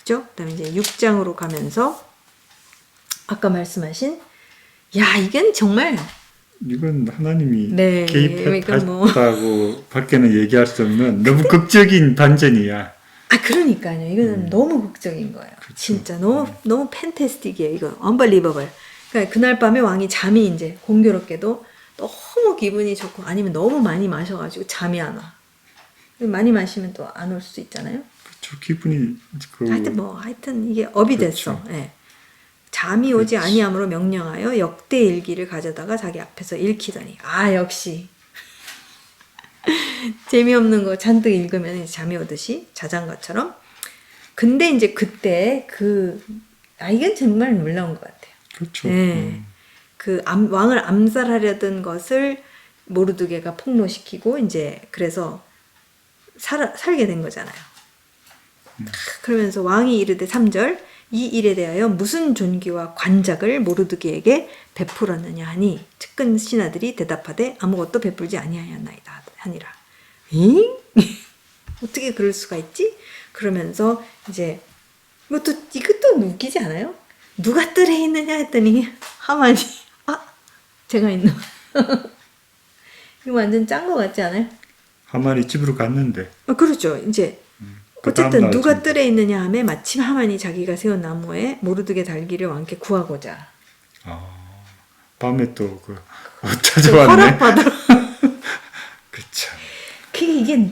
그죠? 그다음에 이제 6장으로 가면서 아까 말씀하신 이건 정말 이건 하나님이 네, 개입했다고 밖에는 얘기할 수 없는 너무 극적인 반전이야. 그러니까요. 이거는 너무 극적인 거예요. 그쵸. 진짜 너무 팬테스틱이에요. 이거 unbelievable. 그러니까 그날 밤에 왕이 잠이 이제 공교롭게도 너무 기분이 좋고 아니면 너무 많이 마셔가지고 잠이 안 와. 많이 마시면 또 안 올 수도 있잖아요. 그렇죠. 기분이 하여튼 이게 업이 됐어. 예. 잠이 오지 아니함으로 명령하여 역대 일기를 가져다가 자기 앞에서 읽히더니 역시 재미없는 거 잔뜩 읽으면 이제 잠이 오듯이 자장가처럼. 근데 이제 그때 이건 정말 놀라운 것 같아요. 그렇죠. 네. 왕을 암살하려던 것을 모르드게가 폭로시키고 이제 그래서 살게 된 거잖아요. 그러면서 왕이 이르되 3절 이 일에 대하여 무슨 존귀와 관작을 모르드게에게 베풀었느냐 하니 측근 신하들이 대답하되 아무것도 베풀지 아니하였나이다 하니라. 어떻게 그럴 수가 있지? 그러면서 이제 이것도 웃기지 않아요? 누가 뜰에 있느냐 했더니 하만이 제가 있나? 이거 완전 짠 거 같지 않아요? 하만이 집으로 갔는데. 그렇죠. 이제 어쨌든 누가 뜰에 있느냐 하매 마침 하만이 자기가 세운 나무에 모르드게 달기를 왕께 구하고자. 밤에 또 찾아왔네. 허락받으러. 그쵸. 이게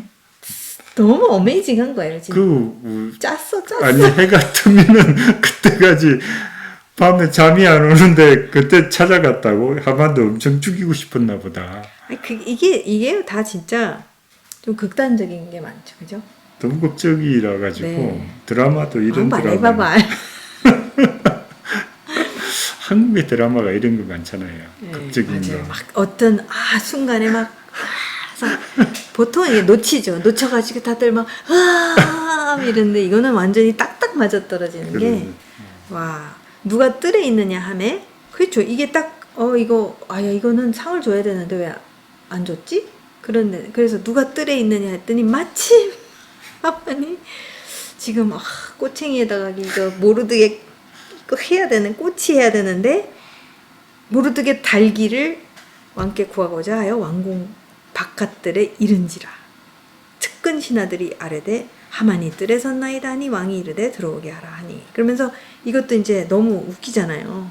너무 어메이징한 거예요. 진짜. 짰어. 아니 해가 뜨면은 그때까지 밤에 잠이 안 오는데 그때 찾아갔다고? 하만도 엄청 죽이고 싶었나 보다. 이게 다 진짜 좀 극단적인 게 많죠, 그죠? 너무 극적이라 가지고 네. 드라마도 이런 드라마. 한국의 드라마가 이런 거 많잖아요. 네, 극적인 맞아요. 거. 막 어떤 순간에 보통 이게 놓쳐가지고 다들 이러는데 이거는 완전히 딱딱 맞아 떨어지는 게 누가 뜰에 있느냐 하매 그렇죠. 이게 딱 이거는 상을 줘야 되는데 왜 안 줬지? 그래서 누가 뜰에 있느냐 했더니 마침 하만이 지금 꼬챙이에다가 이거 모르드게 해야 되는 꼬치 해야 되는데 모르드게 달기를 왕께 구하고자 하여 왕궁 바깥들에 이른지라. 측근 신하들이 아뢰되 하만이 뜰에 섰나이다 하니 왕이 이르되 들어오게 하라 하니. 그러면서 이것도 이제 너무 웃기잖아요.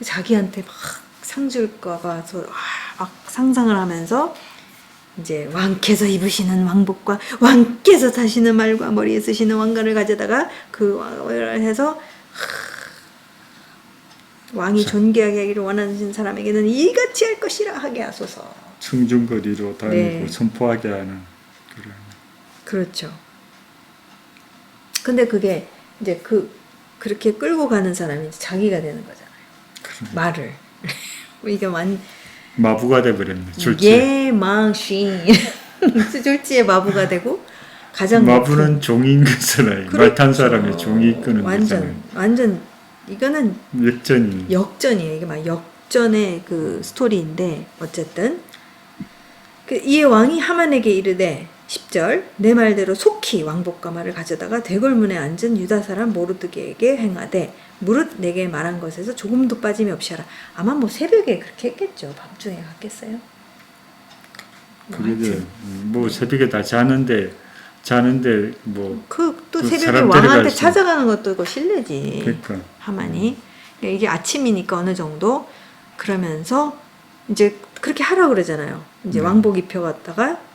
자기한테 막 상 줄까 봐 막 상상을 하면서 이제 왕께서 입으시는 왕복과 왕께서 타시는 말과 머리에 쓰시는 왕관을 가져다가 해서 왕이 존귀하게 하기를 원하는 사람에게는 이같이 할 것이라 하게 하소서. 청중거리로 다니고 선포하게 하는 그런. 그렇죠. 근데 그게 이제 그렇게 끌고 가는 사람이 자기가 되는 거잖아요. 말을. 이게 마부가 돼버렸네. 졸지에. 망신. 졸지에 마부가 되고 마부는 종인 거잖아요. 말 탄 사람이 종이 이끄는 거잖아요. 완전 이거는 역전이에요. 이게 막 역전의 스토리인데 어쨌든 이에 왕이 하만에게 이르되 10절 내 말대로 속히 왕복과 말을 가져다가 대궐문에 앉은 유다 사람 모르드게에게 행하되 무릇 내게 말한 것에서 조금도 빠짐이 없이 하라. 아마 새벽에 그렇게 했겠죠. 밤중에 갔겠어요. 새벽에 다 자는데 또 새벽에 왕한테 찾아가는 것도 이거 실례지. 그러니까. 하만이 이게 아침이니까 어느 정도 그러면서 이제 그렇게 하라고 그러잖아요. 이제 왕복 입혀갔다가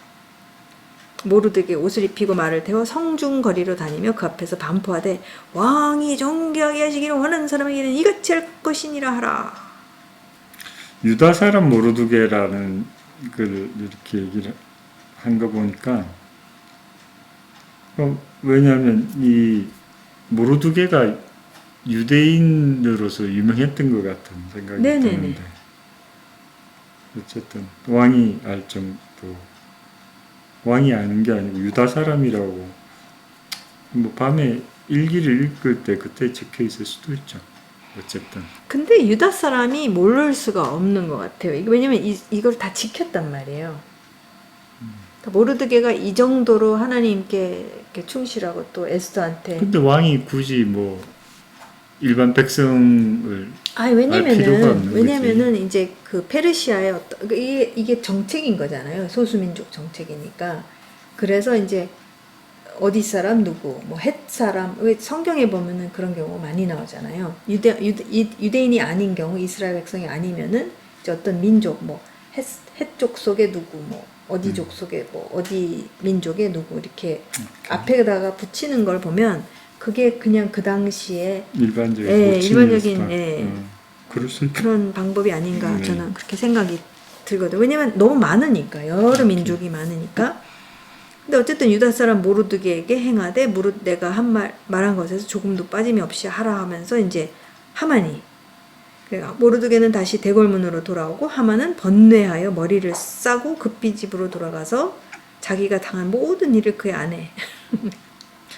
모르드게 옷을 입히고 말을 태워 성중 거리로 다니며 그 앞에서 반포하되 왕이 존귀하게 하시기를 원하는 사람에게는 이같이 할 것이니라 하라. 유다 사람 모르드게라는 이렇게 얘기를 한 거 보니까 왜냐하면 이 모르드게가 유대인으로서 유명했던 것 같은 생각이 드는데 어쨌든 왕이 알 정도. 왕이 아는 게 아니고 유다 사람이라고 밤에 일기를 읽을 때 그때 적혀 있을 수도 있죠. 어쨌든. 근데 유다 사람이 모를 수가 없는 것 같아요. 왜냐면 이걸 다 지켰단 말이에요. 그러니까 모르드게가 이 정도로 하나님께 이렇게 충실하고 또 에스더한테 근데 왕이 굳이 뭐 일반 백성을 필요가 없는 왜냐면은 이제 그 페르시아의 어떤 이게 정책인 거잖아요. 소수민족 정책이니까. 그래서 이제 어디 사람 누구 뭐 헷 사람 왜 성경에 보면은 그런 경우가 많이 나오잖아요. 유대인이 아닌 경우 이스라엘 백성이 아니면은 이제 어떤 민족 뭐 헷 족속의 누구 뭐 어디 족속의 뭐 어디 민족의 누구 이렇게 앞에다가 붙이는 걸 보면 그게 그냥 그 당시에 일반적인 그런 방법이 아닌가 저는 그렇게 생각이 들거든요. 왜냐면 너무 많으니까 여러 민족이 많으니까. 근데 어쨌든 유다 사람 모르드게에게 행하되 내가 말한 것에서 조금도 빠짐이 없이 하라 하면서 이제 하만이 모르드게는 다시 대궐문으로 돌아오고 하만은 번뇌하여 머리를 싸고 급히 집으로 돌아가서 자기가 당한 모든 일을 그의 아내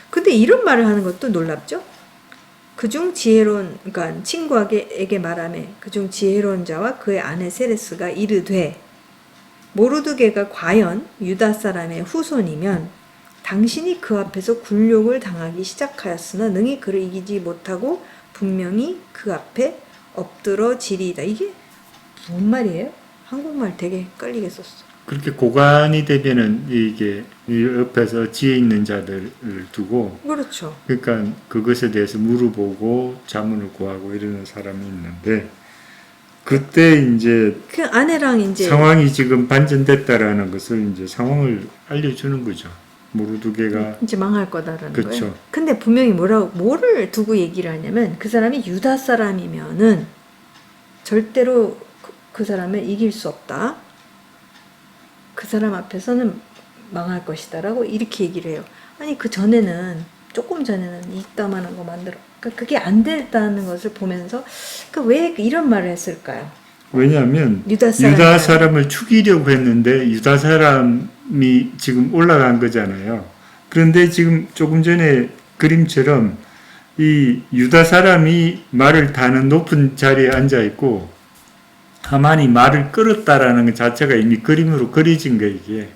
근데 이런 말을 하는 것도 놀랍죠. 그중 지혜로운 그러니까 친구에게 말하며 그중 지혜로운 자와 그의 아내 세레스가 이르되 모르드게가 과연 유다 사람의 후손이면 당신이 그 앞에서 굴욕을 당하기 시작하였으나 능히 그를 이기지 못하고 분명히 그 앞에 엎드러지리이다. 이게 뭔 말이에요? 한국말 되게 헷갈리게 썼어. 그렇게 고관이 되면은 이게 옆에서 지혜 있는 자들을 두고 그렇죠. 그러니까 그것에 대해서 물어보고 자문을 구하고 이러는 사람이 있는데 그때 이제 그 아내랑 이제 상황이 지금 반전됐다라는 것을 이제 상황을 알려주는 거죠. 모르드게가 이제 망할 거다라는 그쵸. 거예요. 근데 분명히 뭐를 두고 얘기를 하냐면 그 사람이 유다 사람이면은 절대로 그 사람을 이길 수 없다. 그 사람 앞에서는 망할 것이다라고 이렇게 얘기를 해요. 아니 그 전에는 조금 전에는 이따만한 거 만들어. 그러니까 그게 안 됐다는 것을 보면서 왜 이런 말을 했을까요? 왜냐하면 유다 사람을 죽이려고 했는데 유다 사람이 지금 올라간 거잖아요. 그런데 지금 조금 전에 그림처럼 이 유다 사람이 말을 타는 높은 자리에 앉아 있고 하만이 말을 끌었다라는 것 자체가 이미 그림으로 그려진 거예요, 이게.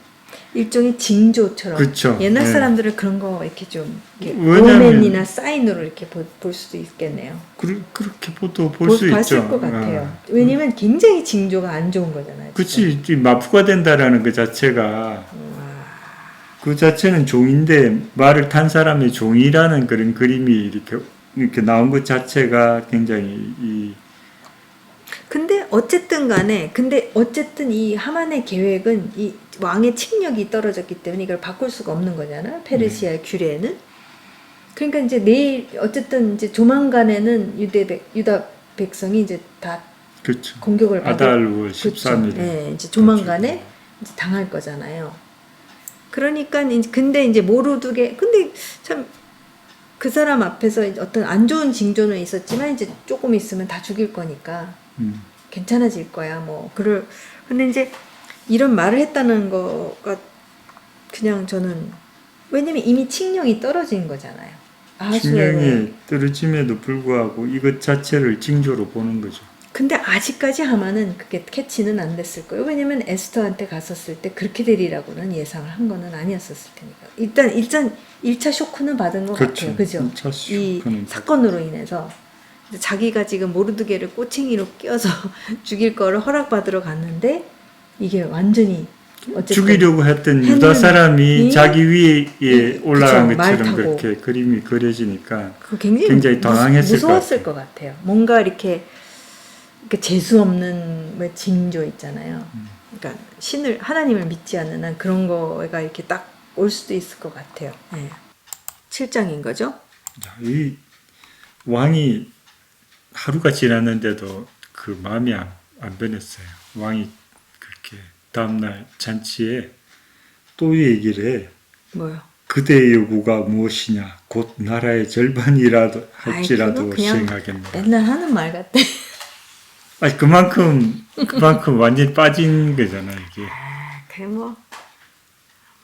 일종의 징조처럼. 그쵸. 옛날 사람들은 그런 거 이렇게 좀 오멘이나 사인으로 이렇게 볼 수도 있겠네요. 그렇게 볼 수 있죠. 봤을 것 같아요. 왜냐면 굉장히 징조가 안 좋은 거잖아요. 그치. 마부가 된다라는 것 자체가 그 자체는 종인데 말을 탄 사람의 종이라는 그런 그림이 이렇게 나온 것 자체가 굉장히 근데 어쨌든 이 하만의 계획은 이 왕의 칙력이 떨어졌기 때문에 이걸 바꿀 수가 없는 거잖아요. 페르시아의 규례는. 그러니까 이제 내일 어쨌든 이제 조만간에는 유다 백성이 이제 다 그렇죠. 공격을 받을 아달월 13일. 네, 이제 조만간에 이제 당할 거잖아요. 그러니까 근데 이제 모르드게 근데 참 그 사람 앞에서 어떤 안 좋은 징조는 있었지만 이제 조금 있으면 다 죽일 거니까 괜찮아질 거야. 근데 이제 이런 말을 했다는 거가 그냥 저는 왜냐면 이미 칙령이 떨어진 거잖아요. 칙령이 떨어짐에도 불구하고 이것 자체를 징조로 보는 거죠. 근데 아직까지 하만은 그게 캐치는 안 됐을 거예요. 왜냐면 에스더한테 갔었을 때 그렇게 되리라고는 예상을 한 거는 아니었었을 테니까. 일단 1차 쇼크는 받은 것 같아요. 그죠? 이 사건으로 인해서. 자기가 지금 모르드게를 꼬챙이로 끼워서 죽일 거를 허락받으러 갔는데 이게 완전히 죽이려고 했던 유다 사람이 자기 위에 올라간 것처럼 그렇게 그림이 그려지니까 굉장히 당황했을 무서웠을 것 같아요. 뭔가 이렇게 재수 없는 징조 있잖아요. 그러니까 하나님을 믿지 않는 한 그런 거가 이렇게 딱 올 수도 있을 것 같아요. 네. 7장인 거죠? 이 왕이 하루가 지났는데도 그 마음이 안 변했어요. 왕이 그렇게 다음날 잔치에 또 얘기를 해. 뭐요? 그대의 요구가 무엇이냐? 곧 나라의 절반이라도 할지라도 시행하겠노라. 맨날 하는 말 같아. 아니 그만큼 완전히 빠진 거잖아 이게. 그래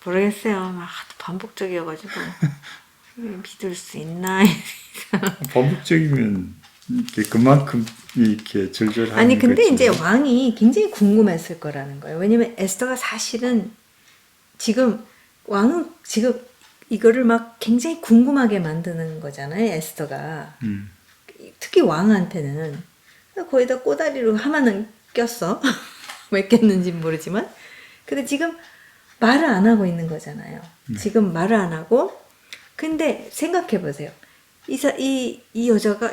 모르겠어요. 막 하도 반복적이어가지고 믿을 수 있나? 반복적이면 그만큼 이렇게 절절한. 아니 근데 거지. 이제 왕이 굉장히 궁금했을 거라는 거예요. 왜냐면 에스더가 사실은 지금 왕은 지금 이거를 막 굉장히 궁금하게 만드는 거잖아요, 에스더가. 특히 왕한테는. 거기다 꼬다리로 하마는 꼈어. 왜 꼈는지 모르지만. 근데 지금 말을 안 하고 있는 거잖아요. 지금 말을 안 하고. 근데 생각해 보세요. 이 여자가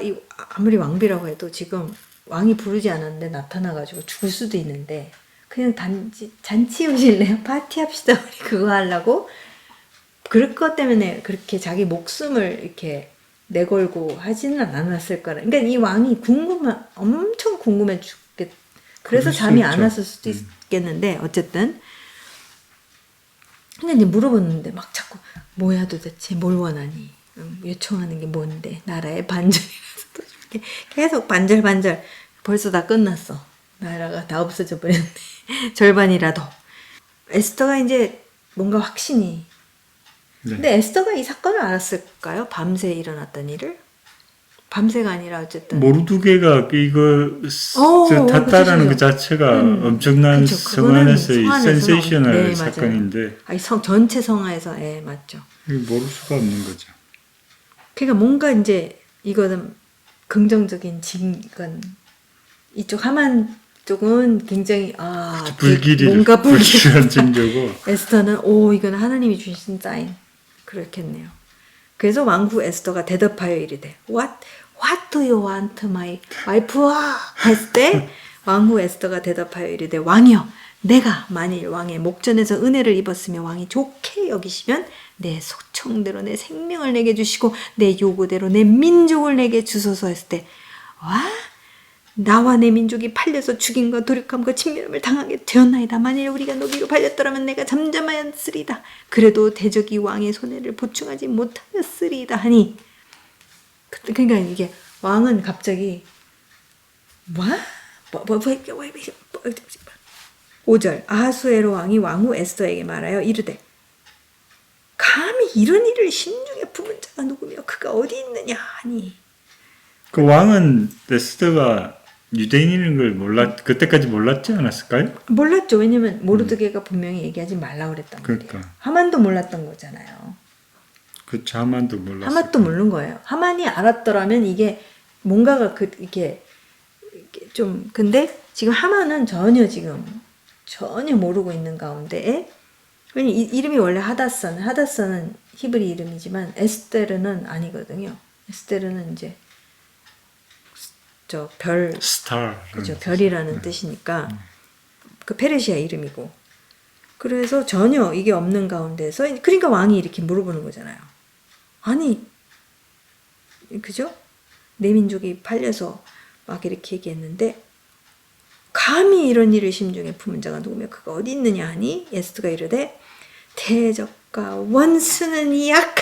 아무리 왕비라고 해도 지금 왕이 부르지 않았는데 나타나가지고 죽을 수도 있는데 그냥 잔치 오실래요? 파티합시다. 우리 그거 하려고. 그럴 것 때문에 그렇게 자기 목숨을 이렇게 내걸고 하지는 않았을 거라. 그러니까 이 왕이 엄청 궁금해 죽겠. 그래서 잠이 안 왔을 수도 있겠는데 어쨌든. 근데 이제 물어봤는데 막 자꾸 뭐야 도대체 뭘 원하니? 요청하는 게 뭔데? 나라의 반절이라서 이렇게 계속 반절. 벌써 다 끝났어. 나라가 다 없어져 버렸네. 절반이라도. 에스더가 이제 뭔가 확신이. 네. 근데 에스더가 이 사건을 알았을까요? 밤새 일어났던 일을? 밤새가 아니라 어쨌든 모르두개가 이거 탔다라는 그 자체가 엄청난 그쵸. 성 안에서의 성안에서 센세이셔널 네, 사건인데 아니, 전체 성화에서 맞죠. 모를 수가 없는 거죠. 그러니까 뭔가 이제 이거는 긍정적인 건 이쪽 하만 쪽은 굉장히 뭔가 불길한 징조고 에스더는 이건 하나님이 주신 사인 그렇겠네요. 그래서 왕후 에스더가 대답하여 이르되 What do you want my wife? 했을 때 왕후 에스더가 대답하여 이르되 왕이여 내가 만일 왕의 목전에서 은혜를 입었으며 왕이 좋게 여기시면 내 소청대로 내 생명을 내게 주시고 내 요구대로 내 민족을 내게 주소서 했을 때 나와 내 민족이 팔려서 죽임과 도륙함과 침멸함을 당하게 되었나이다. 만일 우리가 노비로 팔렸더라면 내가 잠잠하였으리다. 그래도 대적이 왕의 손해를 보충하지 못하였으리다 하니 그러니까 이게 왕은 갑자기 5절 아하수에로 왕이 왕후 에스더에게 말하여 이르되 감히 이런 일을 심중에 품은 자가 누구며 그가 어디 있느냐 하니 그 왕은 에스더가 유대인인 걸 그때까지 몰랐지 않았을까요? 몰랐죠. 왜냐면 모르드게가 분명히 얘기하지 말라고 그랬단 그러니까. 말이에요. 하만도 몰랐던 거잖아요. 그렇죠. 하만도 몰랐어요. 하만도 모르는 거예요. 하만이 알았더라면 이게 뭔가가 이게 좀 근데 지금 하만은 전혀 모르고 있는 가운데에 왜냐면 이름이 원래 하다사는 히브리 이름이지만 에스테르는 아니거든요. 에스테르는 이제 스타. 그죠. 별이라는 뜻이니까 그 페르시아 이름이고. 그래서 전혀 이게 없는 가운데서 그러니까 왕이 이렇게 물어보는 거잖아요. 아니 그죠? 내 민족이 팔려서 막 이렇게 얘기했는데 감히 이런 일을 심중에 품은 자가 누구며 그가 어디 있느냐 하니 에스더가 이르되 대적과 원수는 약하니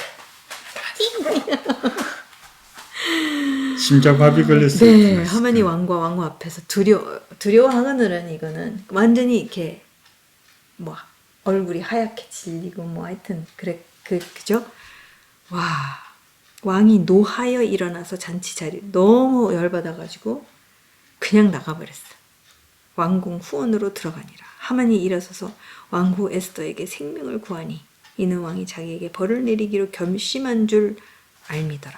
심장마비 걸렸어요. 네, 하만이 왕과 왕후 앞에서 두려워하거늘은 이거는 완전히 이렇게 뭐 얼굴이 하얗게 질리고 뭐 하여튼 그죠? 와 왕이 노하여 일어나서 잔치 자리 너무 열받아가지고 그냥 나가버렸어. 왕궁 후원으로 들어가니라. 하만이 일어서서 왕후 에스더에게 생명을 구하니 이는 왕이 자기에게 벌을 내리기로 결심한 줄 알미더라.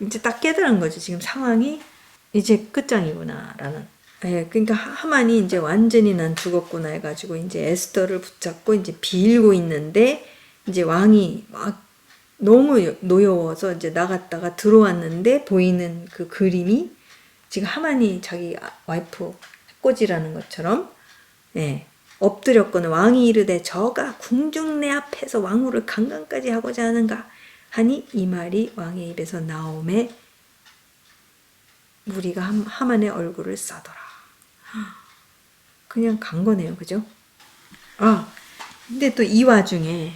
이제 딱 깨달은 거죠. 지금 상황이 이제 끝장이구나라는. 그러니까 하만이 이제 완전히 난 죽었구나 해가지고 이제 에스더를 붙잡고 이제 빌고 있는데 이제 왕이 막 너무 노여워서 이제 나갔다가 들어왔는데 보이는 그 그림이 지금 하만이 자기 와이프 해코지라는 것처럼 엎드렸거늘 왕이 이르되 저가 궁중 내 앞에서 왕후를 강간까지 하고자 하는가 하니 이 말이 왕의 입에서 나오매 무리가 하만의 얼굴을 싸더라. 그냥 간 거네요. 그죠? 근데 또 이 와중에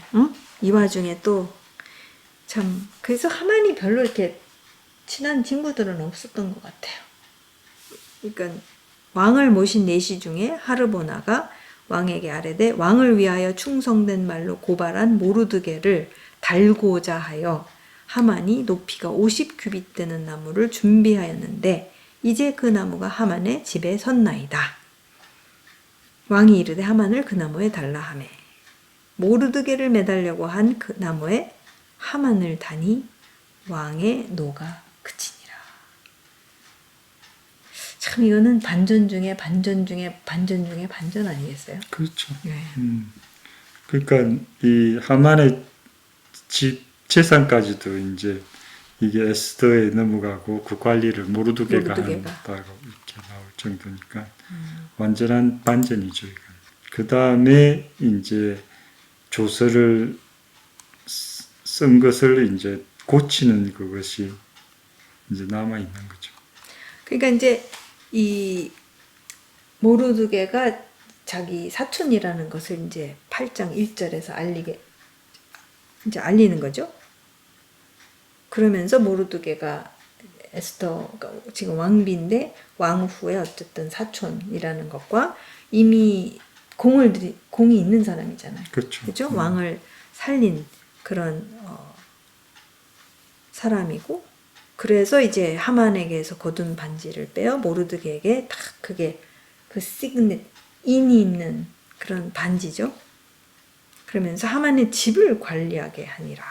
또 참 그래서 하만이 별로 이렇게 친한 친구들은 없었던 것 같아요. 그러니까 왕을 모신 내시 중에 하르보나가 왕에게 아뢰되 왕을 위하여 충성된 말로 고발한 모르드게를 달고자 하여 하만이 높이가 50규빗 되는 나무를 준비하였는데 이제 그 나무가 하만의 집에 섰나이다. 왕이 이르되 하만을 그 나무에 달라 하매 모르드게를 매달려고 한 그 나무에 하만을 다니 왕의 노가 그치니라. 참 이거는 반전 중에 반전 중에 반전 중에 반전 아니겠어요? 그렇죠. 네. 그러니까 이 하만의 집 재산까지도 이제 이게 에스더에 넘어가고 그 관리를 모르드게가 모르드게가. 한다고 이렇게 나올 정도니까 완전한 반전이죠. 이건. 그 다음에 이제 조서를 쓴 것을 이제 고치는 그것이 이제 남아 있는 거죠. 그러니까 이제 이 모르드게가 자기 사촌이라는 것을 이제 8장 1절에서 알리는 거죠. 그러면서 모르드게가 에스더가 지금 왕비인데 왕 후에 어쨌든 사촌이라는 것과 이미 공이 있는 사람이잖아요. 그렇죠. 왕을 살린 그런 사람이고, 그래서 이제 하만에게서 거둔 반지를 빼어 모르드게에게 딱 그게 그 시그넷 인이 있는 그런 반지죠. 그러면서 하만의 집을 관리하게 하니라.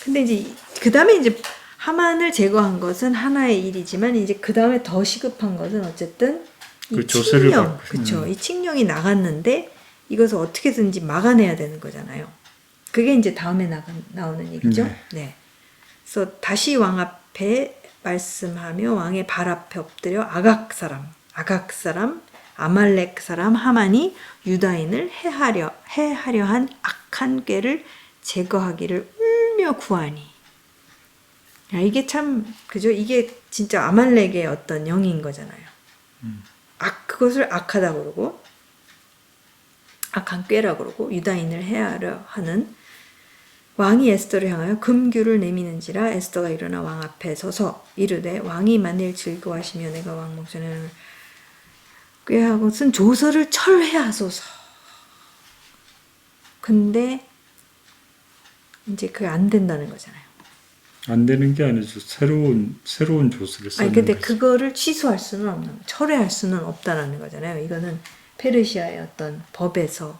근데 이제 그 다음에 이제 하만을 제거한 것은 하나의 일이지만 이제 그 다음에 더 시급한 것은 어쨌든 이 그 조서를 칙령, 받고, 그렇죠. 이 칙령이 나갔는데 이것을 어떻게든지 막아내야 되는 거잖아요. 그게 이제 다음에 나오는 얘기죠. 네. 그래서 다시 왕 앞에 말씀하며 왕의 발 앞에 엎드려 아각 사람, 아말렉 사람 하만이 유다인을 해하려 한 악한 꾀를 제거하기를 울며 구하니. 야, 이게 참 그죠? 이게 진짜 아말렉의 어떤 영인 거잖아요. 그것을 악하다 그러고 악한 꾀라 그러고 유다인을 해하려 하는 왕이 에스더를 향하여 금규를 내미는지라. 에스더가 일어나 왕 앞에 서서 이르되 왕이 만일 즐거워하시며 내가 왕 목전에 꾀하고 쓴 조서를 철회하소서. 근데 이제 그게 안 된다는 거잖아요. 안 되는 게 아니죠. 새로운 조서를 쓰는 근데 거죠. 그거를 취소할 수는 없는 거예요. 철회할 수는 없다는 거잖아요. 이거는 페르시아의 어떤 법에서는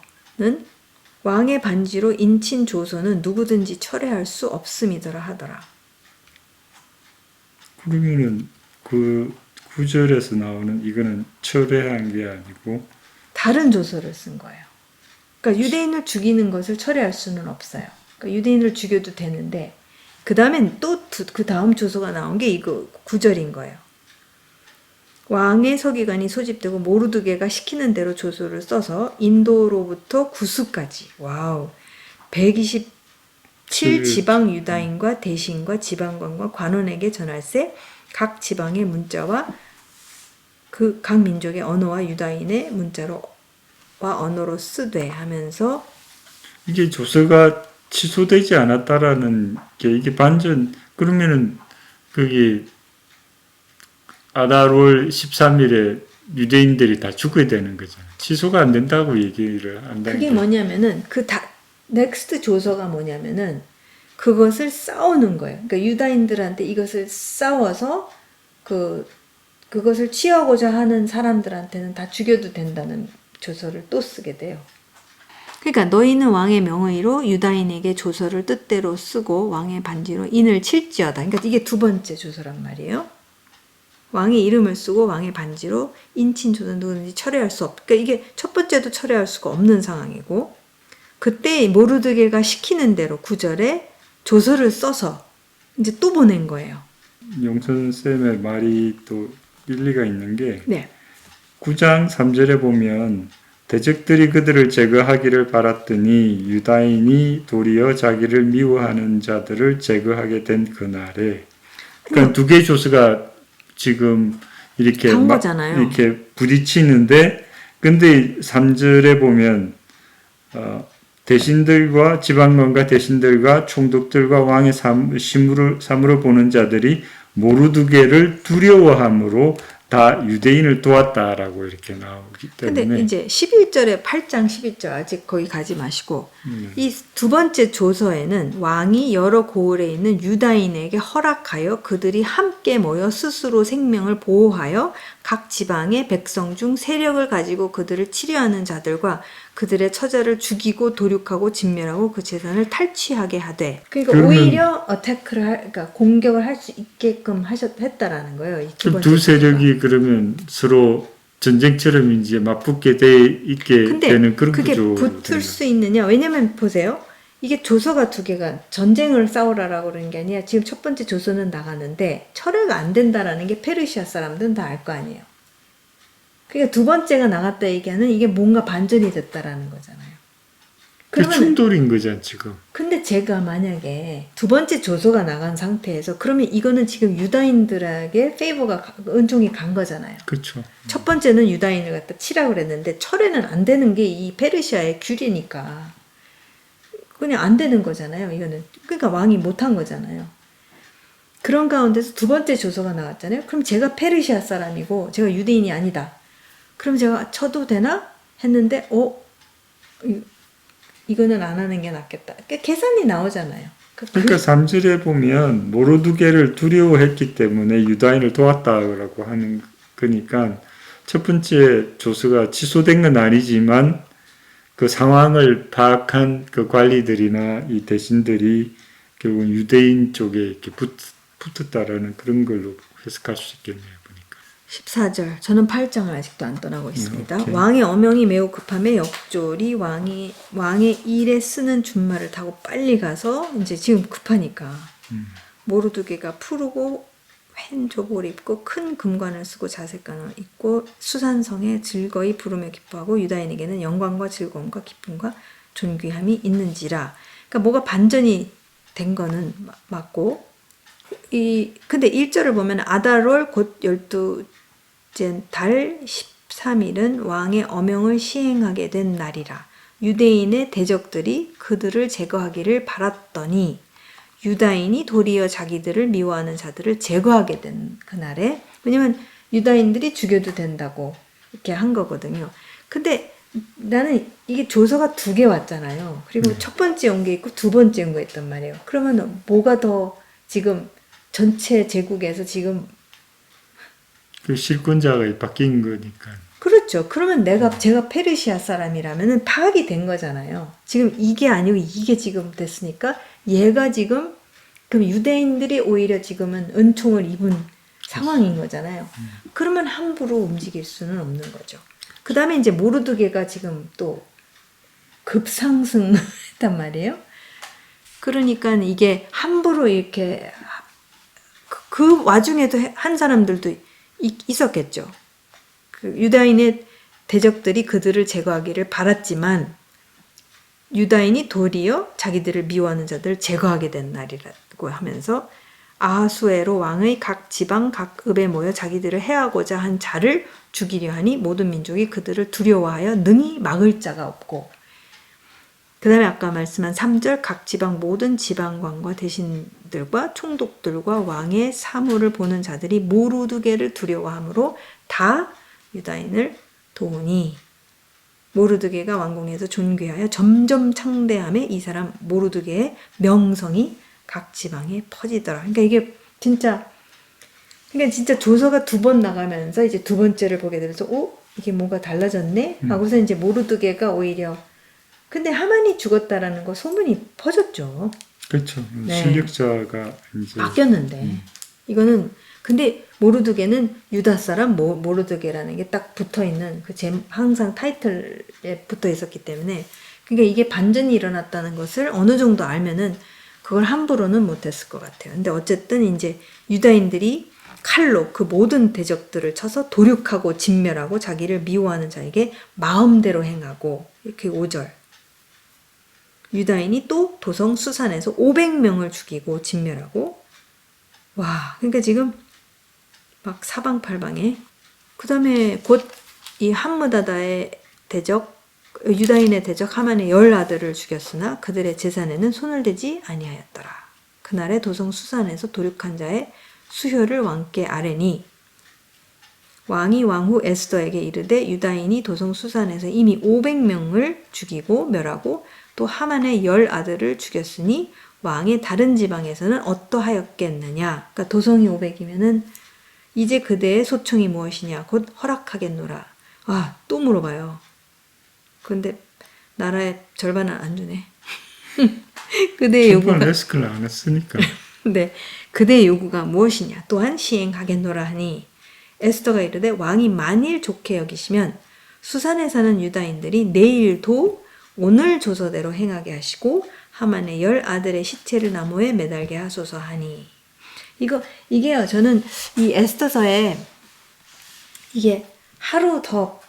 왕의 반지로 인친 조서는 누구든지 철회할 수 없음이더라 하더라. 그러면은 그 구절에서 나오는 이거는 철회한 게 아니고 다른 조서를 쓴 거예요. 그러니까 유대인을 죽이는 것을 철회할 수는 없어요. 그러니까 유대인을 죽여도 되는데 그 다음엔 또 그 다음 조서가 나온 게 이거 9절인 거예요. 왕의 서기관이 소집되고 모르드게가 시키는 대로 조서를 써서 인도로부터 구스까지 127 지방 유다인과 대신과 지방관과 관원에게 전할세 각 지방의 문자와 그 각 민족의 언어와 유다인의 문자와 언어로 쓰되 하면서 이게 조서가 취소되지 않았다라는 게 이게 반전. 그러면은 거기 아달월 13일에 유대인들이 다 죽어야 되는 거잖아요. 취소가 안 된다고 얘기를 한다는 그게 게. 뭐냐면은 넥스트 조서가 뭐냐면은 그것을 싸우는 거예요. 그러니까 유다인들한테 이것을 싸워서 그것을 취하고자 하는 사람들한테는 다 죽여도 된다는 조서를 또 쓰게 돼요. 그러니까 너희는 왕의 명의로 유다인에게 조서를 뜻대로 쓰고 왕의 반지로 인을 칠지어다. 그러니까 이게 두 번째 조서란 말이에요. 왕의 이름을 쓰고 왕의 반지로 인친 조서는 누구든지 철회할 수 없. 그러니까 이게 첫 번째도 철회할 수가 없는 상황이고, 그때 모르드게가 시키는 대로 9절에 조서를 써서 이제 또 보낸 거예요. 용선 쌤의 말이 또 일리가 있는 게 네. 9장 3절에 보면 대적들이 그들을 제거하기를 바랐더니 유다인이 도리어 자기를 미워하는 자들을 제거하게 된 그날에, 그러니까 두 개의 조서가 지금 이렇게 단 거잖아요. 이렇게 부딪히는데, 근데 3절에 보면 대신들과 지방관과 대신들과 총독들과 왕의 심으로 보는 자들이 모르드게를 두려워함으로 다 유대인을 도왔다라고 이렇게 나오기 때문에. 근데 이제 11절에 8장 11절 아직 거기 가지 마시고 이 두 번째 조서에는 왕이 여러 고을에 있는 유다인에게 허락하여 그들이 함께 모여 스스로 생명을 보호하여 각 지방의 백성 중 세력을 가지고 그들을 치료하는 자들과 그들의 처자를 죽이고 도륙하고 진멸하고 그 재산을 탈취하게 하되, 그러니까 그러면- 오히려 그러니까 공격을 할 수 있게끔 했다라는 거예요. 이 두 그럼 번째 두 조서가. 세력이 그러면 서로 전쟁처럼 이제 맞붙게 돼 있게 근데 되는 그런 그게 구조로 붙을 되는 수 있느냐? 왜냐면 보세요. 이게 조서가 두 개가 전쟁을 싸우라라고 그러는 게 아니라 지금 첫 번째 조서는 나가는데 철회가 안 된다라는 게 페르시아 사람들은 다 알 거 아니에요. 그러니까 두 번째가 나갔다 얘기하는 이게 뭔가 반전이 됐다라는 거잖아요. 그 그러면 충돌인 거잖아 지금. 근데 제가 만약에 두 번째 조서가 나간 상태에서 그러면 이거는 지금 유다인들에게 페이버가 은총이 간 거잖아요. 그렇죠. 첫 번째는 유다인을 갖다 치라고 그랬는데 철회는 안 되는 게 이 페르시아의 규례니까 그냥 안 되는 거잖아요. 이거는 그러니까 왕이 못한 거잖아요. 그런 가운데서 두 번째 조서가 나왔잖아요. 그럼 제가 페르시아 사람이고 제가 유대인이 아니다. 그럼 제가 쳐도 되나 했는데 이거는 안 하는 게 낫겠다. 계산이 나오잖아요. 그러니까 3절에 보면 모르드게를 두려워했기 때문에 유다인을 도왔다라고 하는 거니까 첫 번째 조서가 취소된 건 아니지만 그 상황을 파악한 그 관리들이나 이 대신들이 결국 유대인 쪽에 이렇게 붙었다라는 그런 걸로 해석할 수 있겠네요. 보니까. 14절. 저는 8장을 아직도 안 떠나고 있습니다. 오케이. 왕의 어명이 매우 급함에 역졸이 왕의 일에 쓰는 준말을 타고 빨리 가서 이제 지금 급하니까 모르드게가 푸르고 хэн 조복을 입고 큰 금관을 쓰고 자색관을 입고 수산성에 즐거이 부르며 기뻐하고 유다인에게는 영광과 즐거움과 기쁨과 존귀함이 있는지라. 그러니까 뭐가 반전이 된 거는 맞고 근데 1절을 보면 아달월 곧 12째 달 13일은 왕의 어명을 시행하게 된 날이라. 유대인의 대적들이 그들을 제거하기를 바랐더니 유다인이 도리어 자기들을 미워하는 자들을 제거하게 된 그날에, 왜냐면 유다인들이 죽여도 된다고 이렇게 한 거거든요. 근데 나는 이게 조서가 두 개 왔잖아요. 그리고 첫 번째 온 게 있고 두 번째 온 거 있단 말이에요. 그러면 뭐가 더 지금 전체 제국에서 지금 그 실권자가 바뀐 거니까. 그렇죠. 그러면 제가 페르시아 사람이라면은 파악이 된 거잖아요. 지금 이게 아니고 이게 지금 됐으니까 얘가 지금 그럼 유대인들이 오히려 지금은 은총을 입은 상황인 거잖아요. 그러면 함부로 움직일 수는 없는 거죠. 그 다음에 이제 모르드게가 지금 또 급상승했단 말이에요. 그러니까 이게 함부로 이렇게 그 와중에도 한 사람들도 있었겠죠. 그 유다인의 대적들이 그들을 제거하기를 바랐지만 유다인이 도리어 자기들을 미워하는 자들을 제거하게 된 날이라고 하면서 아하수에로 왕의 각 지방 각 읍에 모여 자기들을 해하고자 한 자를 죽이려 하니 모든 민족이 그들을 두려워하여 능히 막을 자가 없고, 그 다음에 아까 말씀한 3절 각 지방 모든 지방관과 대신들과 총독들과 왕의 사물을 보는 자들이 모르드게를 두려워하므로 다 유다인을 도우니 모르드게가 왕궁에서 존귀하여 점점 창대함에 이 사람 모르드게의 명성이 각 지방에 퍼지더라. 그러니까 이게 진짜 조서가 두 번 나가면서 이제 두 번째를 보게 되면서 이게 뭐가 달라졌네 하고서 이제 모르드게가 오히려, 근데 하만이 죽었다라는 거 소문이 퍼졌죠. 그렇죠. 네. 실력자가 이제 바뀌었는데 이거는 근데 모르드게는 유다 사람 모르드게라는 게 딱 붙어 있는 항상 타이틀에 붙어 있었기 때문에, 그러니까 이게 반전이 일어났다는 것을 어느 정도 알면은 그걸 함부로는 못했을 것 같아요. 근데 어쨌든 이제 유다인들이 칼로 그 모든 대적들을 쳐서 도륙하고 진멸하고 자기를 미워하는 자에게 마음대로 행하고, 이렇게 5절. 유다인이 또 도성 수산에서 500명을 죽이고 진멸하고, 와, 그러니까 지금 막 사방팔방에, 그 다음에 곧 이 함므다다의 대적, 유다인의 대적 하만의 10아들을 죽였으나 그들의 재산에는 손을 대지 아니하였더라. 그날에 도성 수산에서 도륙한 자의 수효를 왕께 아뢰니, 왕이 왕후 에스더에게 이르되 유다인이 도성 수산에서 이미 500명을 죽이고 멸하고 또 하만의 10 아들을 죽였으니 왕의 다른 지방에서는 어떠하였겠느냐. 그러니까 도성이 500이면은 이제 그대의 소청이 무엇이냐. 곧 허락하겠노라. 아, 또 물어봐요. 근데 나라의 절반은 안 주네. 그대의 요구가 레스크를 안 했으니까. 네, 그대의 요구가 무엇이냐. 또한 시행하겠노라 하니 에스더가 이르되 왕이 만일 좋게 여기시면 수산에 사는 유다인들이 내일도 오늘 조서대로 행하게 하시고 하만의 10 아들의 시체를 나무에 매달게 하소서 하니. 이게요, 저는 이 에스더서에 이게 하루 더,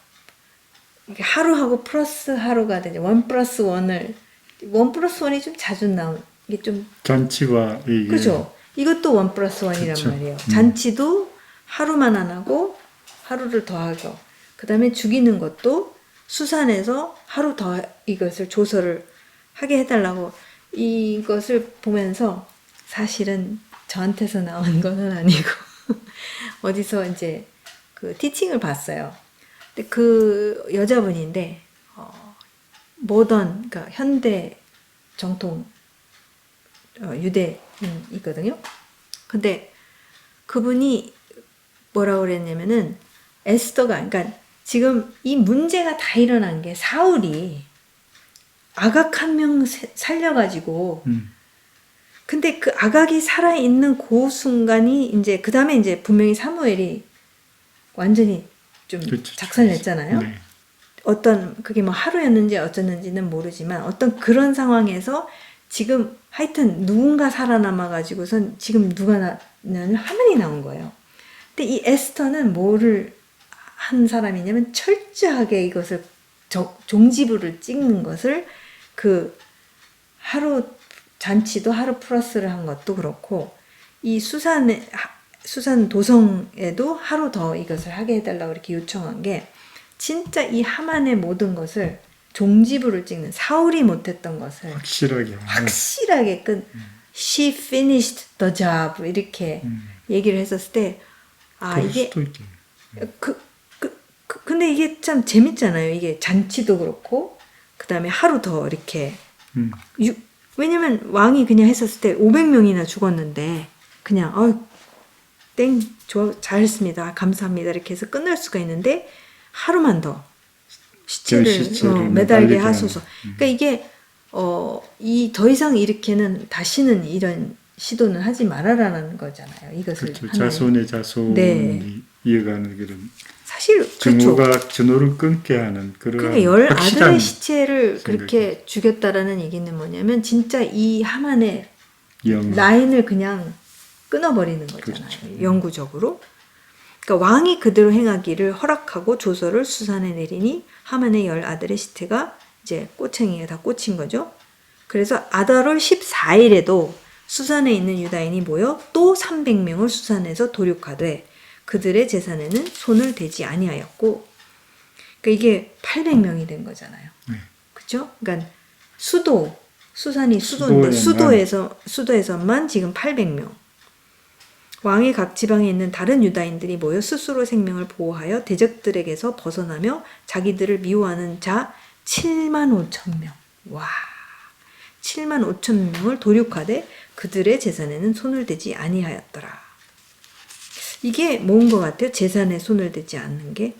하루하고 플러스 하루가 되죠. 1 플러스 1을, 1 플러스 1이 좀 자주 나온, 이게 좀. 잔치와 이게. 그죠? 이것도 1 플러스 1이란 그쵸. 말이에요. 잔치도 하루만 안 하고 하루를 더 하고, 그 다음에 죽이는 것도 수산에서 하루 더 이것을 조서를 하게 해달라고. 이것을 보면서 사실은 저한테서 나온 거는 아니고 어디서 이제 그 티칭을 봤어요. 근데 그 여자분인데 모던, 그러니까 현대 정통 유대인이거든요. 근데 그분이 뭐라고 그랬냐면은 에스더가, 그러니까 지금 이 문제가 다 일어난 게 사울이 아각 한 명 살려가지고 근데 그 아각이 살아있는 그 순간이 이제 그 다음에 이제 분명히 사무엘이 완전히 좀 그렇죠. 작살냈잖아요. 네. 어떤 그게 뭐 하루였는지 어쩌는지는 모르지만 어떤 그런 상황에서 지금 하여튼 누군가 살아남아가지고선 지금 누가 나냐면 하만이 나온 거예요. 근데 이 에스더는 뭐를 한 사람이냐면 철저하게 이것을 종지부를 찍는 것을 그 하루 잔치도 하루 플러스를 한 것도 그렇고 이 수산 도성에도 하루 더 이것을 하게 해달라고 이렇게 요청한 게 진짜 이 하만의 모든 것을 종지부를 찍는, 사울이 못했던 것을 확실하게 she finished the job 이렇게 얘기를 했었을 때 이게 근데 이게 참 재밌잖아요. 이게 잔치도 그렇고 그 다음에 하루 더 이렇게 왜냐면 왕이 그냥 했었을 때 500명이나 죽었는데 그냥 땡 좋아 잘했습니다 감사합니다 이렇게 해서 끝날 수가 있는데 하루만 더 시체를 매달게 하소서. 그러니까 이게 더 이상 이렇게는 다시는 이런 시도는 하지 말아라는 거잖아요. 이것을 그렇죠. 자손의 자손이 네. 이어가는 그런 사실 증오가 그렇죠. 전호를 끊게 하는 그런 그러니까 10 아들의 시체를 생각이. 그렇게 죽였다라는 얘기는 뭐냐면 진짜 이 하만의 라인을 그냥 끊어버리는 거잖아요. 그렇죠. 영구적으로. 그러니까 왕이 그대로 행하기를 허락하고 조서를 수산에 내리니 하만의 10 아들의 시체가 이제 꼬챙이에 다 꽂힌 거죠. 그래서 아달월 14일에도 수산에 있는 유다인이 모여 또 300명을 수산에서 도륙하되 그들의 재산에는 손을 대지 아니하였고, 그러니까 이게 800명이 된 거잖아요. 네. 그렇죠? 그러니까 수산이 수도인데 수도에서만 지금 800명. 왕의 각 지방에 있는 다른 유다인들이 모여 스스로 생명을 보호하여 대적들에게서 벗어나며 자기들을 미워하는 자 75,000명. 와, 75,000명을 도륙하되 그들의 재산에는 손을 대지 아니하였더라. 이게 뭔 것 같아요? 재산에 손을 대지 않는 게?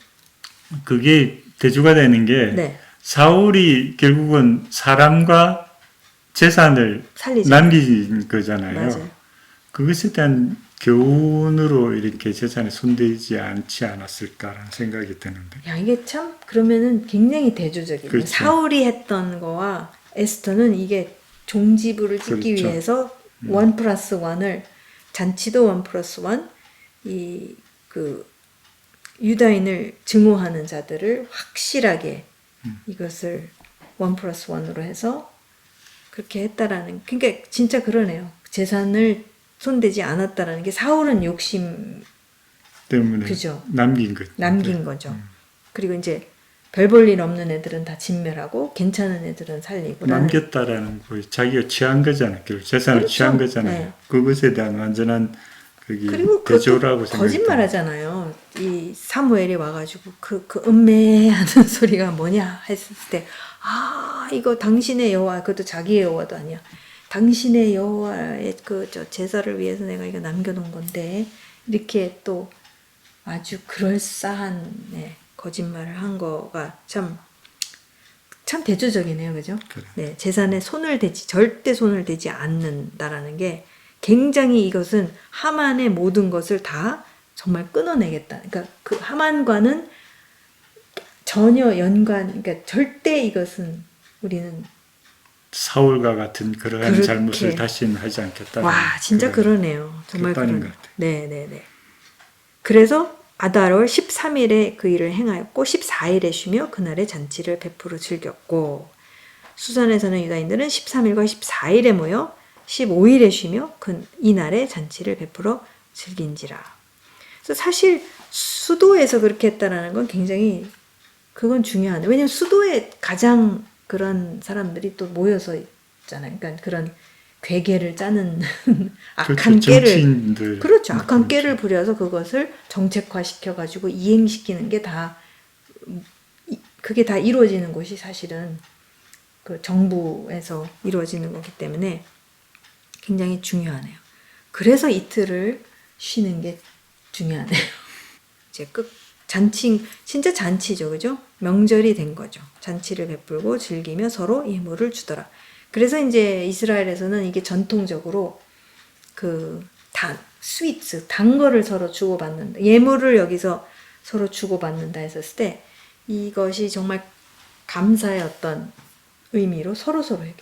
그게 대조가 되는 게 네. 사울이 결국은 사람과 재산을 살리죠. 남긴 거잖아요. 맞아요. 그것에 대한 교훈으로 이렇게 재산에 손대지 않지 않았을까라는 생각이 드는데. 야, 이게 참 그러면은 굉장히 대조적이네요. 그렇죠. 사울이 했던 거와 에스더는 이게 종지부를 찍기 그렇죠. 위해서 1 플러스 1을 잔치도 1 플러스 1 유다인을 증오하는 자들을 확실하게 이것을 1 플러스 1으로 해서 그렇게 했다라는, 그러니까 진짜 그러네요. 재산을 손대지 않았다라는 게 사울은 욕심 때문에 그죠. 남긴 거죠. 그리고 이제 별 볼 일 없는 애들은 다 진멸하고 괜찮은 애들은 살리고 남겼다라는 거 자기가 취한 거잖아요. 결국 재산을 그렇죠. 취한 거잖아요. 네. 그것에 대한 완전한 그리고 대조라고 생각이 거짓말하잖아요. 이 사무엘이 와가지고 그 음매하는 소리가 뭐냐 했을 때, 아, 이거 당신의 여호와, 그것도 자기의 여호와도 아니야. 당신의 여호와의 그 저 제사를 위해서 내가 이거 남겨놓은 건데, 이렇게 또 아주 그럴싸한 거짓말을 한 거가 참 대조적이네요, 그죠? 그래. 네, 재산에 절대 손을 대지 않는다라는 게 굉장히, 이것은 하만의 모든 것을 다 정말 끊어내겠다. 그러니까 그 하만과는 전혀 그러니까 절대 이것은 우리는 사울과 같은 그러한 그렇게. 잘못을 다시는 하지 않겠다. 와, 진짜 그러네요. 정말 그렇다는 그러네. 것 같아요. 네. 그래서 아달월 13일에 그 일을 행하였고 14일에 쉬며 그날의 잔치를 베풀어 즐겼고, 수산에 사는 유다인들은 13일과 14일에 모여 15일에 쉬며 이날의 잔치를 베풀어 즐긴지라. 그래서 사실 수도에서 그렇게 했다라는 건 굉장히 그건 중요하네. 왜냐면 수도에 가장 그런 사람들이 또 모여서 있잖아요. 그러니까 그런 괴계를 짜는 악한 그렇죠. 깨를, 정치인들. 그렇죠. 악한 깨를 부려서 그것을 정책화시켜 가지고 이행시키는 게 다, 그게 다 이루어지는 곳이 사실은 그 정부에서 이루어지는 거기 때문에 굉장히 중요하네요. 그래서 이틀을 쉬는 게 중요하네요. 이제 진짜 잔치죠, 그죠? 명절이 된 거죠. 잔치를 베풀고 즐기며 서로 예물을 주더라. 그래서 이제 이스라엘에서는 이게 전통적으로 스위트, 단 거를 서로 주고받는다. 예물을 여기서 서로 주고받는다 했었을 때 이것이 정말 감사의 어떤 의미로 서로서로에게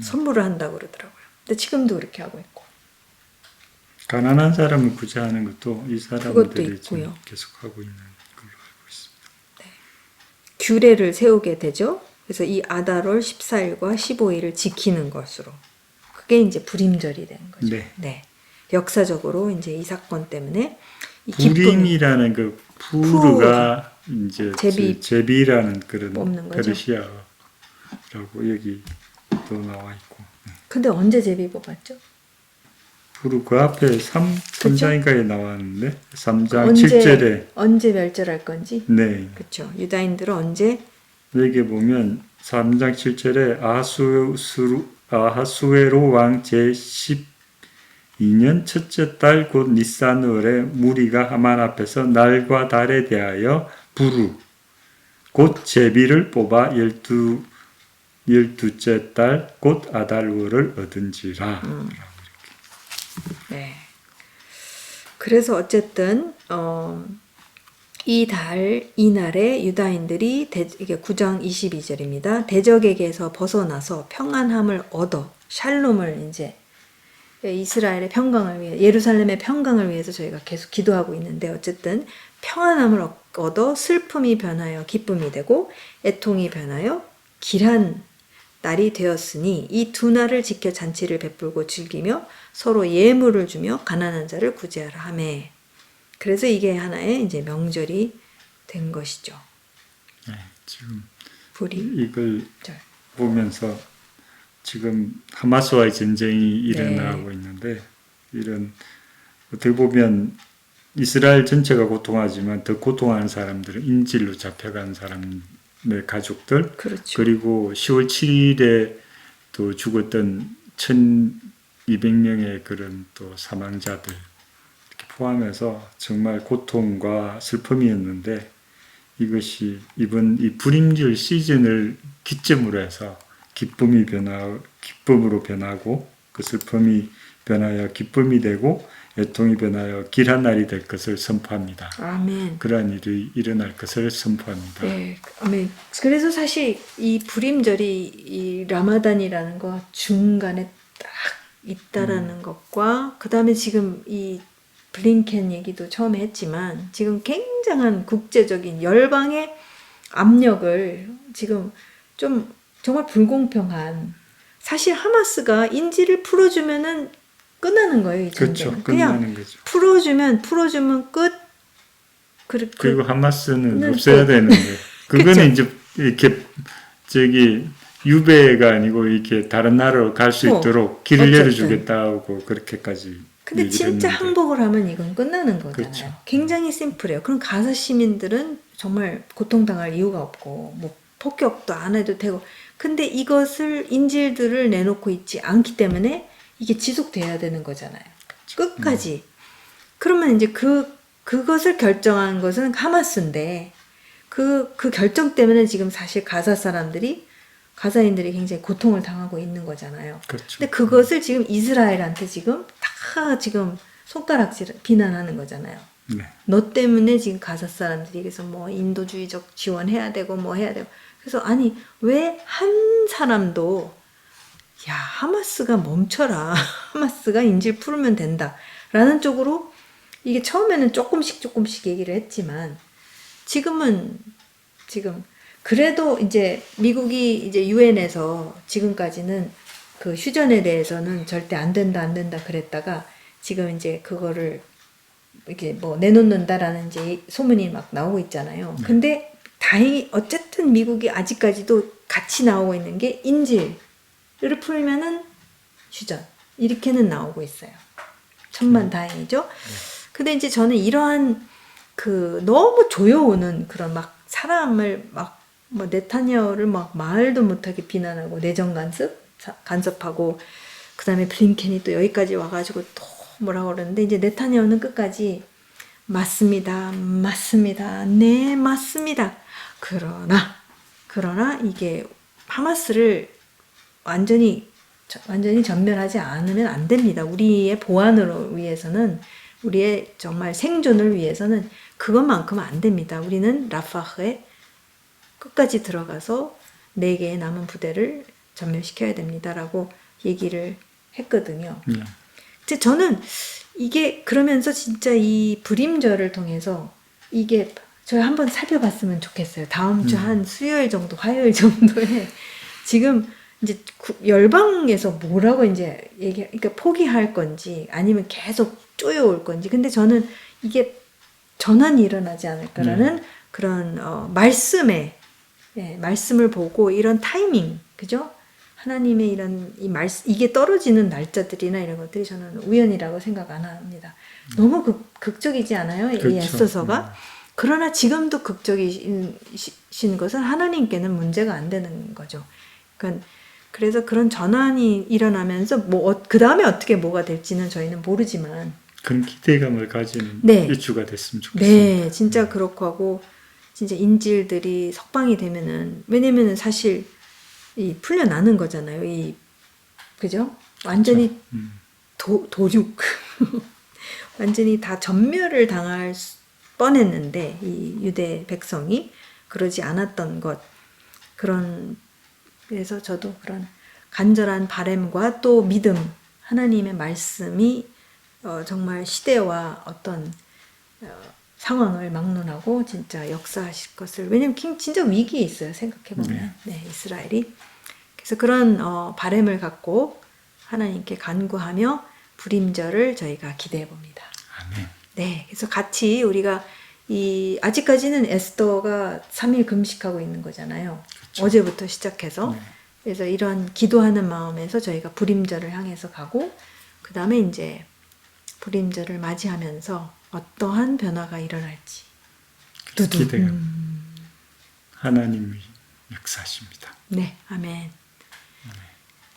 선물을 한다고 그러더라고요. 근데 지금도 그렇게 하고 있고. 가난한 사람을 구제하는 것도 이 그것도 사람들이 지금 있고요. 계속하고 있는 걸로 알고 있습니다. 규례를 세우게 되죠. 그래서 이 아달월 14일과 15일을 지키는 것으로. 그게 이제 불임절이 된 거죠. 네. 역사적으로 이제 이 사건 때문에 이 기쁨이 불임이라는 그 푸르가 이제 제비라는 그런 뽑는 거죠. 페르시아라고 여기 또 나와 있고. 근데 언제 제비 뽑았죠? 푸르 그 앞에 3장인가에 나왔는데 3장 언제, 7절에 언제 멸절할 건지. 네. 그렇죠. 유다인들은 언제? 여기 보면 3장 7절에 아하수에로 왕 제12년 첫째 달 곧 니산월에 무리가 하만 앞에서 날과 달에 대하여 부르 곧 제비를 뽑아 12째 달 곧 아달월을 얻은지라. 네. 그래서 어쨌든 이날에 유다인들이 이게 9장 22절입니다. 대적에게서 벗어나서 평안함을 얻어 샬롬을 이제 이스라엘의 평강을 위해, 예루살렘의 평강을 위해서 저희가 계속 기도하고 있는데, 어쨌든 평안함을 얻어 슬픔이 변하여 기쁨이 되고 애통이 변하여 길한 날이 되었으니 이 두 날을 지켜 잔치를 베풀고 즐기며 서로 예물을 주며 가난한 자를 구제하라 하매. 그래서 이게 하나의 이제 명절이 된 것이죠. 네, 지금 불임. 이걸 보면서 지금 하마스와의 전쟁이 일어나고 있는데, 이런 어떻게 보면 이스라엘 전체가 고통하지만 더 고통하는 사람들은 인질로 잡혀간 사람의 가족들, 그렇죠. 그리고 10월 7일에 또 죽었던 1200명의 그런 또 사망자들 이렇게 포함해서 정말 고통과 슬픔이었는데, 이것이 이번 이 불임절 시즌을 기점으로 해서 기쁨으로 변하고 그 슬픔이 변하여 기쁨이 되고 애통이 변하여 길한 날이 될 것을 선포합니다. 아멘. 그러한 일이 일어날 것을 선포합니다. 네, 아멘. 그래서 사실 이 불임절이 이 라마단이라는 거 중간에 딱 있다라는 것과, 그 다음에 지금 이 블링켄 얘기도 처음에 했지만 지금 굉장한 국제적인 열방의 압력을 지금 좀 정말 불공평한, 사실 하마스가 인질을 풀어주면은 끝나는 거예요. 이 전쟁은. 그렇죠. 끝나는 거죠. 풀어주면 끝. 그리고 하마스는 없애야 되는데, 그거는 이제 이렇게 유배가 아니고 이렇게 다른 나라로 갈 수 있도록 길을 열어주겠다고 그렇게까지. 근데 얘기를 진짜 했는데. 항복을 하면 이건 끝나는 거잖아요. 그렇죠. 굉장히 심플해요. 그럼 가사 시민들은 정말 고통당할 이유가 없고 뭐 폭격도 안 해도 되고 근데 이것을 인질들을 내놓고 있지 않기 때문에 이게 지속돼야 되는 거잖아요. 끝까지. 그러면 이제 그것을 결정한 것은 하마스인데 그 결정 때문에 지금 사실 가사인들이 굉장히 고통을 당하고 있는 거잖아요. 그렇죠. 근데 그것을 지금 이스라엘한테 지금 다 지금 손가락질 비난하는 거잖아요. 네. 너 때문에 지금 가사 사람들이 그래서 뭐 인도주의적 지원해야 되고 뭐 해야 되고 그래서 아니 왜 한 사람도 야 하마스가 멈춰라 하마스가 인질 풀면 된다 라는 쪽으로 이게 처음에는 조금씩 얘기를 했지만 지금 그래도 이제 미국이 이제 유엔에서 지금까지는 그 휴전에 대해서는 절대 안 된다 그랬다가 지금 이제 그거를 이렇게 뭐 내놓는다라는 이제 소문이 막 나오고 있잖아요. 근데 다행히 어쨌든 미국이 아직까지도 같이 나오고 있는 게 인질을 풀면은 휴전 이렇게는 나오고 있어요. 천만다행이죠. 근데 이제 저는 이러한 그 너무 조여오는 그런 막 사람을 막 뭐 네타냐후를 막 말도 못하게 비난하고 내정 간섭하고 그다음에 블링켄이 또 여기까지 와가지고 또 뭐라고 그러는데 이제 네타냐후는 끝까지 맞습니다. 네 맞습니다. 그러나 이게 하마스를 완전히 전멸하지 않으면 안 됩니다. 우리의 보안을 위해서는 우리의 정말 생존을 위해서는 그것만큼은 안 됩니다. 우리는 라파흐에 끝까지 들어가서 4개의 남은 부대를 전멸시켜야 됩니다라고 얘기를 했거든요. 근데 저는 이게 그러면서 진짜 이 불임절을 통해서 이게 저희 한번 살펴봤으면 좋겠어요. 다음 주 한 수요일 정도, 화요일 정도에 지금 이제 열방에서 뭐라고 이제 그러니까 포기할 건지 아니면 계속 쪼여올 건지. 근데 저는 이게 전환이 일어나지 않을까라는 그런 말씀을 보고 이런 타이밍, 그죠? 하나님의 이런 이게 떨어지는 날짜들이나 이런 것들이 저는 우연이라고 생각 안 합니다. 너무 극적이지 않아요? 그렇죠. 이 애써서가. 그러나 지금도 극적이신 것은 하나님께는 문제가 안 되는 거죠. 그래서 그런 전환이 일어나면서 그 다음에 어떻게 뭐가 될지는 저희는 모르지만 큰 기대감을 가지는 일주가 됐으면 좋겠습니다. 네, 진짜 그렇고 하고 진짜 인질들이 석방이 되면은 왜냐면은 사실 이 풀려나는 거잖아요. 그죠? 완전히 도륙 완전히 다 전멸을 당할 뻔했는데 이 유대 백성이 그러지 않았던 것 그래서 저도 그런 간절한 바람과 또 믿음 하나님의 말씀이 정말 시대와 어떤 상황을 막론하고 진짜 역사하실 것을 왜냐면 진짜 위기에 있어요. 생각해보면 이스라엘이 그래서 그런 바람을 갖고 하나님께 간구하며 불임절을 저희가 기대해 봅니다. 아멘. 네, 그래서 같이 우리가 아직까지는 에스더가 3일 금식하고 있는 거잖아요. 그렇죠. 어제부터 시작해서 그래서 이런 기도하는 마음에서 저희가 불임절을 향해서 가고 그 다음에 이제 불임절을 맞이하면서 어떠한 변화가 일어날지 기대감. 하나님이 역사하십니다. 네, 아멘.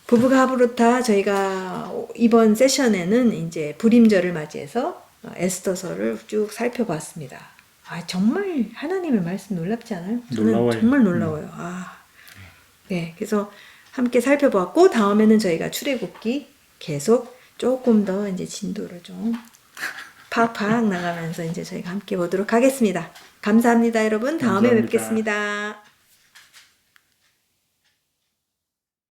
부부가 하브루타 저희가 이번 세션에는 이제 불임절을 맞이해서 에스더서를 쭉 살펴봤습니다. 정말 하나님의 말씀 놀랍지 않아요? 저는 놀라워요. 정말 놀라워요. 네, 그래서 함께 살펴봤고 다음에는 저희가 출애굽기 계속 조금 더 이제 진도를 좀 팍팍 나가면서 이제 저희가 함께 보도록 하겠습니다. 감사합니다, 여러분. 다음에 감사합니다. 뵙겠습니다.